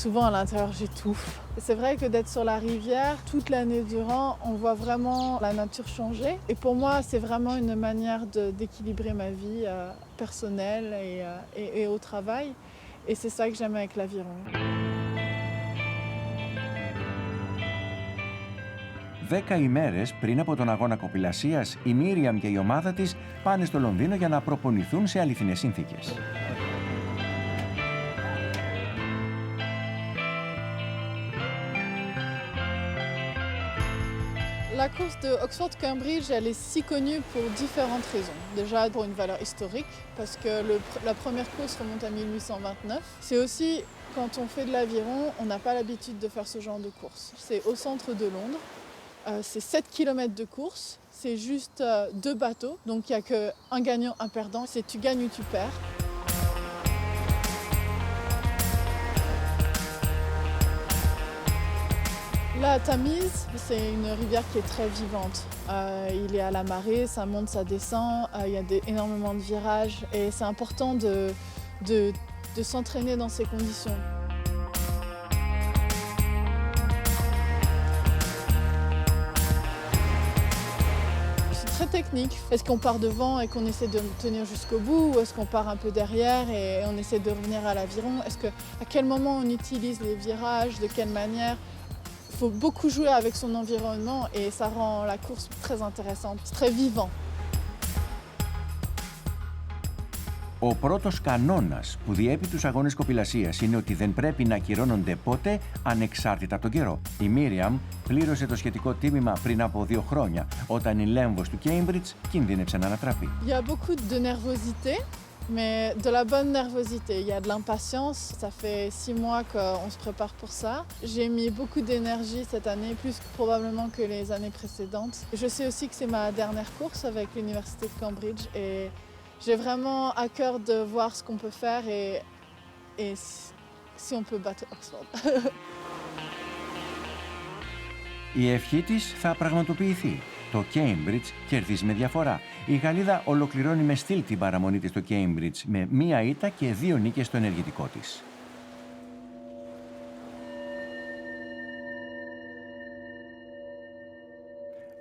Speaker 12: Souvent à l'intérieur, j'étouffe. C'est vrai que d'être sur la rivière, toute l'année durant, on voit vraiment la nature changer. Et pour moi, c'est vraiment une manière d'équilibrer ma vie personnelle et au travail. Et c'est ça que j'aime avec l'aviron.
Speaker 1: 10 ημέρες πριν από τον αγώνα κοπηλασίας, η Μίριαμ και η ομάδα της πάνε στο Λονδίνο για να προπονηθούν σε αληθινές συνθήκες.
Speaker 12: La course de Oxford-Cambridge, elle est si connue pour différentes raisons. Déjà pour une valeur historique, parce que la première course remonte à 1829. C'est aussi, quand on fait de l'aviron, on n'a pas l'habitude de faire ce genre de course. C'est au centre de Londres, c'est 7 km de course, c'est juste 2 bateaux, donc il n'y a qu'un gagnant, un perdant, c'est tu gagnes ou tu perds. La Tamise, c'est une rivière qui est très vivante. Il est à la marée, ça monte, ça descend, il y a énormément de virages et c'est important de s'entraîner dans ces conditions. C'est très technique. Est-ce qu'on part devant et qu'on essaie de tenir jusqu'au bout ou est-ce qu'on part un peu derrière et on essaie de revenir à l'aviron? À quel moment on utilise les virages, de quelle manière? Il faut beaucoup jouer avec son environnement et ça rend la course très intéressante, très vivant.
Speaker 1: Ο πρώτος κανόνας που διέπει τους αγώνες κοπηλασίας είναι ότι δεν πρέπει να ακυρώνονται ποτέ ανεξάρτητα από τον καιρό. Η Μίριαμ πλήρωσε το σχετικό τίμημα πριν από 2 χρόνια, όταν η λέμβος του Cambridge κινδύνεψε να ανατραπεί.
Speaker 12: Il y a beaucoup de nervosité, mais de la bonne nervosité. Il y a de l'impatience, ça fait 6 mois qu'on se prépare pour ça. J'ai mis beaucoup d'énergie cette année, plus probablement que les années précédentes. Je sais aussi que c'est ma dernière course avec l'université de Cambridge et j'ai vraiment à cœur de voir ce qu'on peut faire et si on peut battre Oxford.
Speaker 1: Η ευχή της θα πραγματοποιηθεί. Το Cambridge κερδίζει με διαφορά. Η Γαλλίδα ολοκληρώνει με στυλ την παραμονή της στο Cambridge με 1 ήττα και 2 νίκες στο ενεργητικό της.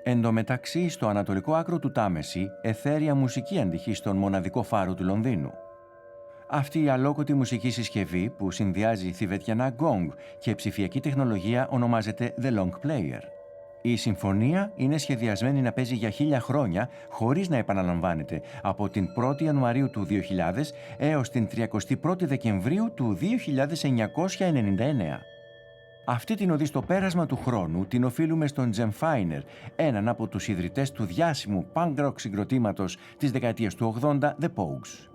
Speaker 1: Εν τω μεταξύ, στο ανατολικό άκρο του Τάμεση, αιθέρια μουσική αντυχεί στον μοναδικό φάρο του Λονδίνου. Αυτή η αλόκοτη μουσική συσκευή που συνδυάζει θηβετιανά γκόγκ και ψηφιακή τεχνολογία ονομάζεται The Long Player. Η συμφωνία είναι σχεδιασμένη να παίζει για 1000 χρόνια χωρίς να επαναλαμβάνεται από την 1η Ιανουαρίου του 2000 έως την 31η Δεκεμβρίου του 2999. Αυτή την οδή στο πέρασμα του χρόνου την οφείλουμε στον Τζεμ Φάινερ, έναν από τους ιδρυτές του διάσημου punk rock συγκροτήματος της δεκαετίας του 80, The Pogues.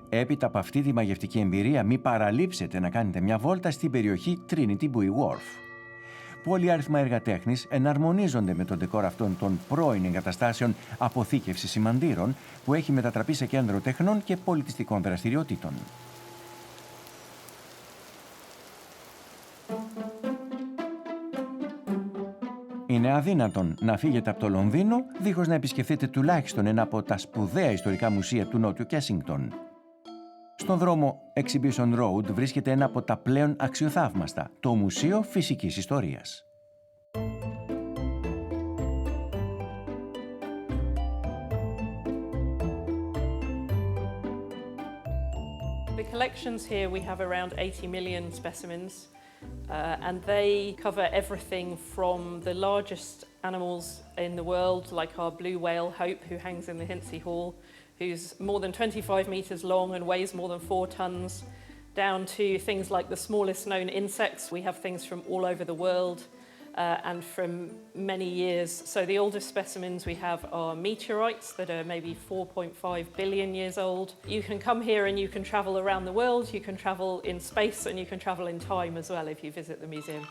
Speaker 1: Έπειτα από αυτή τη μαγευτική εμπειρία, μη παραλείψετε να κάνετε μια βόλτα στην περιοχή Trinity Buoy Wharf. πολυάριθμα έργα τέχνης εναρμονίζονται με τον ντεκόρ αυτών των πρώην εγκαταστάσεων αποθήκευσης σημαντήρων που έχει μετατραπεί σε κέντρο τεχνών και πολιτιστικών δραστηριοτήτων. Είναι αδύνατον να φύγετε από το Λονδίνο δίχως να επισκεφθείτε τουλάχιστον ένα από τα σπουδαία ιστορικά μουσεία του Νότιου Κέσινγκτον. Στον δρόμο Exhibition Road βρίσκεται ένα από τα πλέον αξιοθαύμαστα, το Μουσείο Φυσικής Ιστορίας.
Speaker 13: The collections here, we have around 80 million specimens, and they cover everything from the largest animals in the world, like our blue whale Hope, who hangs in the Hinsey Hall, who's more than 25 metres long and weighs more than 4 tonnes, down to things like the smallest known insects. We have things from all over the world and from many years. So the oldest specimens we have are meteorites that are maybe 4.5 billion years old. You can come here and you can travel around the world, you can travel in space and you can travel in time as well if you visit the museum.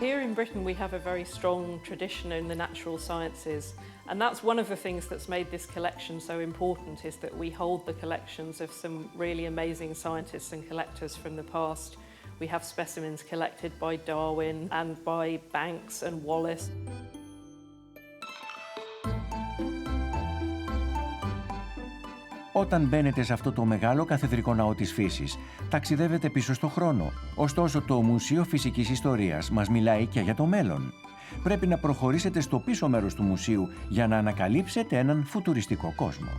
Speaker 13: Here in Britain we have a very strong tradition in the natural sciences, and that's one of the things that's made this collection so important, is that we hold the collections of some really amazing scientists and collectors from the past. We have specimens collected by Darwin and by Banks and Wallace.
Speaker 1: Όταν μπαίνετε σε αυτό το μεγάλο καθεδρικό ναό της φύσης, ταξιδεύετε πίσω στο χρόνο. Ωστόσο, το Μουσείο Φυσικής Ιστορίας μας μιλάει και για το μέλλον. Πρέπει να προχωρήσετε στο πίσω μέρος του μουσείου για να ανακαλύψετε έναν φουτουριστικό κόσμο.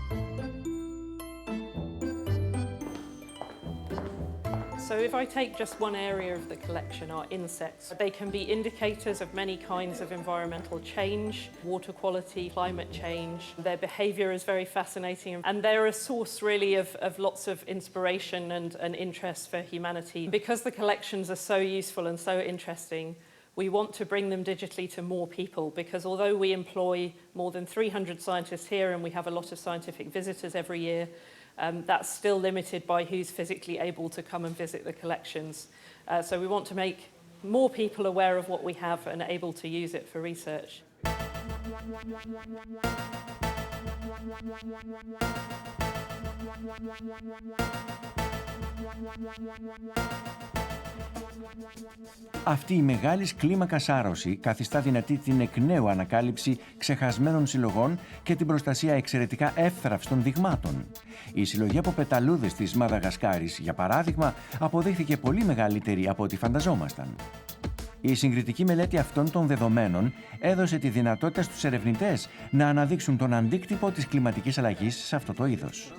Speaker 13: So if I take just one area of the collection, our insects, they can be indicators of many kinds of environmental change, water quality, climate change. Their behaviour is very fascinating, and they're a source really of lots of inspiration and interest for humanity. Because the collections are so useful and so interesting, we want to bring them digitally to more people, because although we employ more than 300 scientists here and we have a lot of scientific visitors every year, that's still limited by who's physically able to come and visit the collections. So we want to make more people aware of what we have and able to use it for research.
Speaker 1: Αυτή η μεγάλης κλίμακας άρρωση καθιστά δυνατή την εκ νέου ανακάλυψη ξεχασμένων συλλογών και την προστασία εξαιρετικά εύθραυστων δειγμάτων. Η συλλογή από πεταλούδες της Μαδαγασκάρης, για παράδειγμα, αποδείχθηκε πολύ μεγαλύτερη από ό,τι φανταζόμασταν. Η συγκριτική μελέτη αυτών των δεδομένων έδωσε τη δυνατότητα στους ερευνητές να αναδείξουν τον αντίκτυπο της κλιματικής αλλαγής σε αυτό το είδος.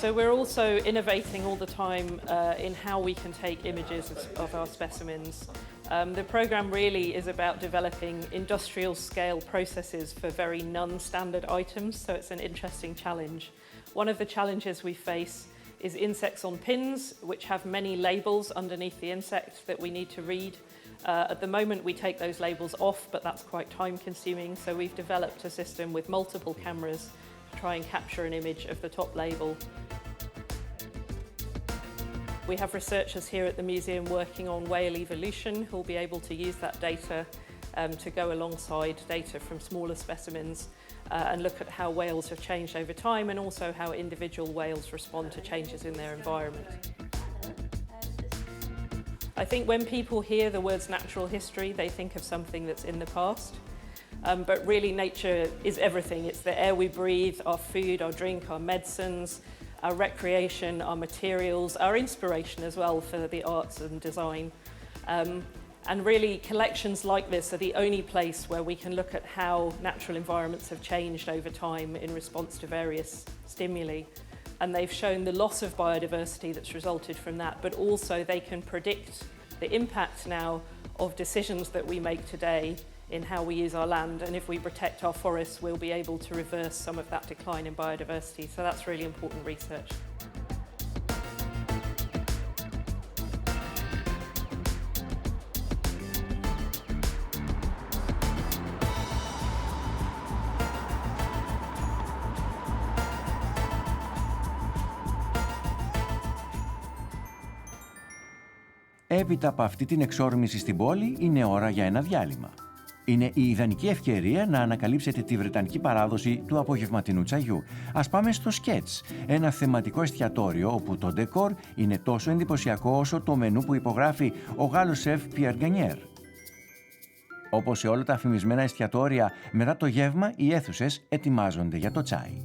Speaker 13: So we're also innovating all the time in how we can take images of our specimens. The programme really is about developing industrial scale processes for very non-standard items, so it's an interesting challenge. One of the challenges we face is insects on pins, which have many labels underneath the insect that we need to read. At the moment we take those labels off, but that's quite time consuming, so we've developed a system with multiple cameras to try and capture an image of the top label. We have researchers here at the museum working on whale evolution who'll be able to use that data to go alongside data from smaller specimens and look at how whales have changed over time and also how individual whales respond to changes in their environment. I think when people hear the words natural history, they think of something that's in the past. But really nature is everything. It's the air we breathe, our food, our drink, our medicines, our recreation, our materials, our inspiration as well for the arts and design. And really collections like this are the only place where we can look at how natural environments have changed over time in response to various stimuli. And they've shown the loss of biodiversity that's resulted from that, but also they can predict the impact now of decisions that we make today in how we use our land, and if we protect our forests, we'll be able to reverse some of that decline in biodiversity. So that's really important research.
Speaker 1: Έπειτα από αυτή την εξόρμηση στην πόλη, είναι ώρα για ένα διάλειμμα. Είναι η ιδανική ευκαιρία να ανακαλύψετε τη βρετανική παράδοση του απογευματινού τσαγιού. Ας πάμε στο Σκέτς, ένα θεματικό εστιατόριο όπου το ντεκόρ είναι τόσο εντυπωσιακό όσο το μενού που υπογράφει ο Γάλλος σεφ Πιέρ Γκανιέρ. Όπως σε όλα τα φημισμένα εστιατόρια, μετά το γεύμα οι αίθουσες ετοιμάζονται για το τσάι.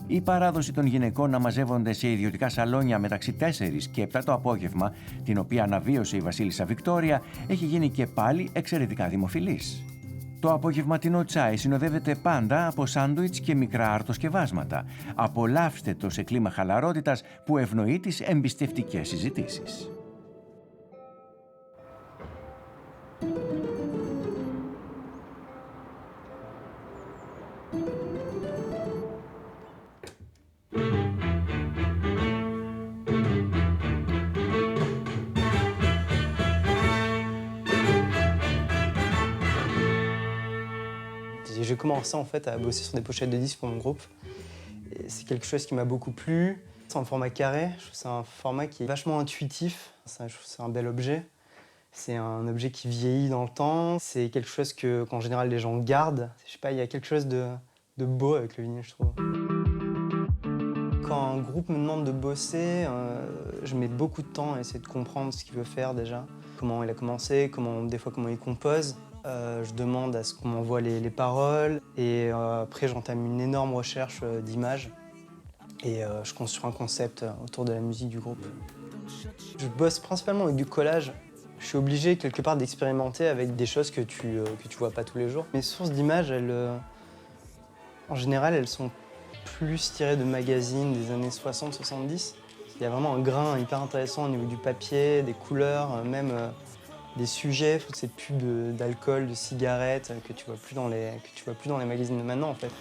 Speaker 1: Η παράδοση των γυναικών να μαζεύονται σε ιδιωτικά σαλόνια μεταξύ 4 και 7 το απόγευμα, την οποία αναβίωσε η βασίλισσα Βικτόρια, έχει γίνει και πάλι εξαιρετικά δημοφιλής. Το απογευματινό τσάι συνοδεύεται πάντα από σάντουιτς και μικρά αρτοσκευάσματα. Απολαύστε το σε κλίμα χαλαρότητας που ευνοεί τις εμπιστευτικές συζητήσεις.
Speaker 14: J'ai commencé en fait à bosser sur des pochettes de disques pour mon groupe. Et c'est quelque chose qui m'a beaucoup plu. C'est en format carré, je trouve que c'est un format qui est vachement intuitif. Ça, je trouve que c'est un bel objet. C'est un objet qui vieillit dans le temps. C'est quelque chose qu'en général les gens gardent. Je sais pas, il y a quelque chose de beau avec le vinyle, je trouve. Quand un groupe me demande de bosser, je mets beaucoup de temps à essayer de comprendre ce qu'il veut faire déjà. Comment il a commencé, des fois comment il compose. Je demande à ce qu'on m'envoie les paroles et après j'entame une énorme recherche d'images et je construis un concept autour de la musique du groupe. Je bosse principalement avec du collage. Je suis obligé quelque part d'expérimenter avec des choses que tu vois pas tous les jours. Mes sources d'images, en général, elles sont plus tirées de magazines des années 60-70. Il y a vraiment un grain hyper intéressant au niveau du papier, des couleurs, même des sujets, toutes ces pubs d'alcool, de cigarettes que tu vois plus dans les magazines de maintenant en fait.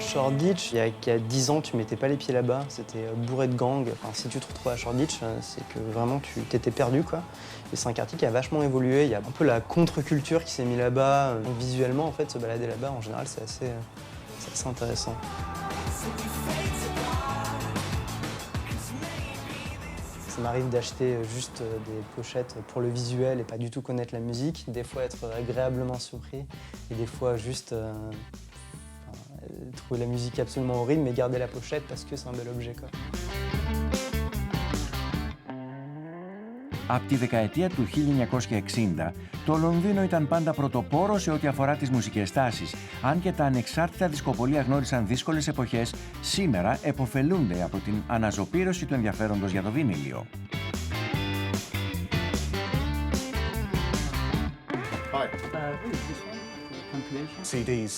Speaker 14: Shoreditch, il y a 10 ans, tu mettais pas les pieds là-bas, c'était bourré de gangs. Enfin, si tu te retrouvais à Shoreditch, c'est que vraiment tu t'étais perdu quoi. Et c'est un quartier qui a vachement évolué, il y a un peu la contre-culture qui s'est mise là-bas. Visuellement en fait, se balader là-bas en général c'est assez intéressant. Ça m'arrive d'acheter juste des pochettes pour le visuel et pas du tout connaître la musique, des fois être agréablement surpris et des fois juste trouver la musique absolument horrible mais garder la pochette parce que c'est un bel objet quoi.
Speaker 1: Από τη δεκαετία του 1960, το Λονδίνο ήταν πάντα πρωτοπόρο σε ό,τι αφορά τις μουσικές τάσεις. Αν και τα ανεξάρτητα δισκοπολία γνώρισαν δύσκολες εποχές, σήμερα επωφελούνται από την αναζωπήρωση του ενδιαφέροντος για το βινίλιο.
Speaker 15: CDs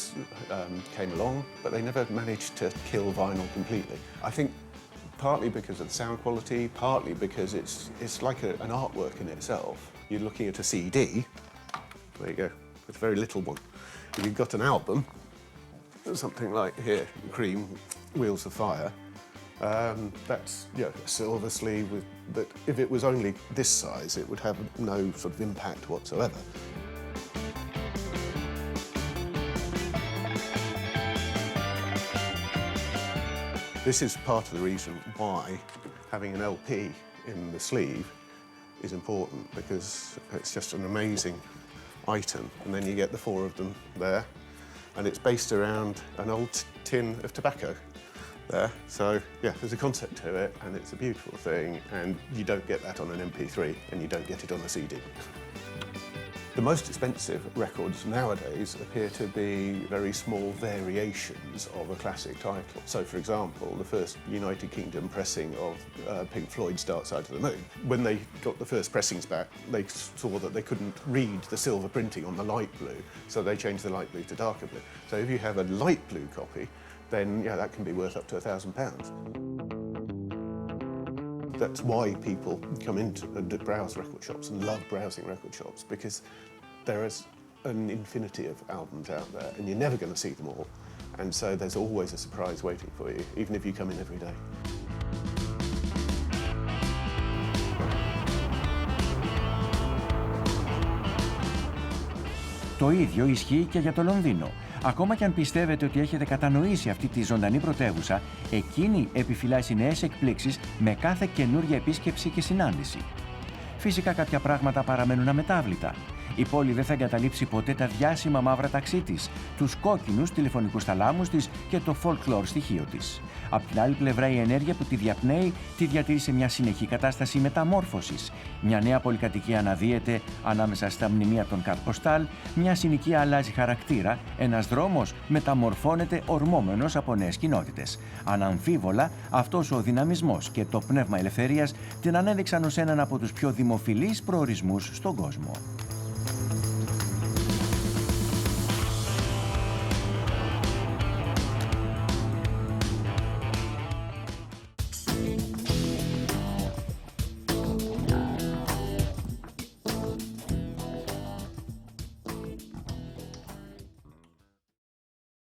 Speaker 15: came along, but they never managed to kill vinyl completely. I think partly because of the sound quality, partly because it's like an artwork in itself. You're looking at a CD, there you go, it's a very little one. If you've got an album, something like here, Cream, Wheels of Fire, that's a silver sleeve, but if it was only this size, it would have no sort of impact whatsoever. This is part of the reason why having an LP in the sleeve is important, because it's just an amazing item, and then you get the 4 of them there, and it's based around an old tin of tobacco there. So yeah, there's a concept to it, and it's a beautiful thing, and you don't get that on an MP3, and you don't get it on a CD. The most expensive records nowadays appear to be very small variations of a classic title. So, for example, the first United Kingdom pressing of Pink Floyd's Dark Side of the Moon, when they got the first pressings back, they saw that they couldn't read the silver printing on the light blue, so they changed the light blue to darker blue. So if you have a light blue copy, then yeah, that can be worth up to £1,000. That's why people come into and browse record shops and love browsing record shops, because there is an infinity of albums out there and you're never going to see them all. And so there's always a surprise waiting for you, even if you come in every day.
Speaker 1: Το ίδιο ισχύει και για το Λονδίνο. Ακόμα και αν πιστεύετε ότι έχετε κατανοήσει αυτή τη ζωντανή πρωτεύουσα, εκείνη επιφυλάσσει νέες εκπλήξεις με κάθε καινούργια επίσκεψη και συνάντηση. Φυσικά κάποια πράγματα παραμένουν αμετάβλητα. Η πόλη δεν θα εγκαταλείψει ποτέ τα διάσημα μαύρα ταξί της, τους κόκκινους τηλεφωνικούς θαλάμους της και το folklore στοιχείο της. Απ' την άλλη πλευρά, η ενέργεια που τη διαπνέει τη διατηρεί σε μια συνεχή κατάσταση μεταμόρφωσης. Μια νέα πολυκατοικία αναδύεται ανάμεσα στα μνημεία των καρτποστάλ, μια συνοικία αλλάζει χαρακτήρα, ένας δρόμος μεταμορφώνεται ορμόμενος από νέες κοινότητες. Αναμφίβολα, αυτός ο δυναμισμός και το πνεύμα ελευθερίας την ανέδειξαν ως έναν από τους πιο δημοφιλείς προορισμούς στον κόσμο.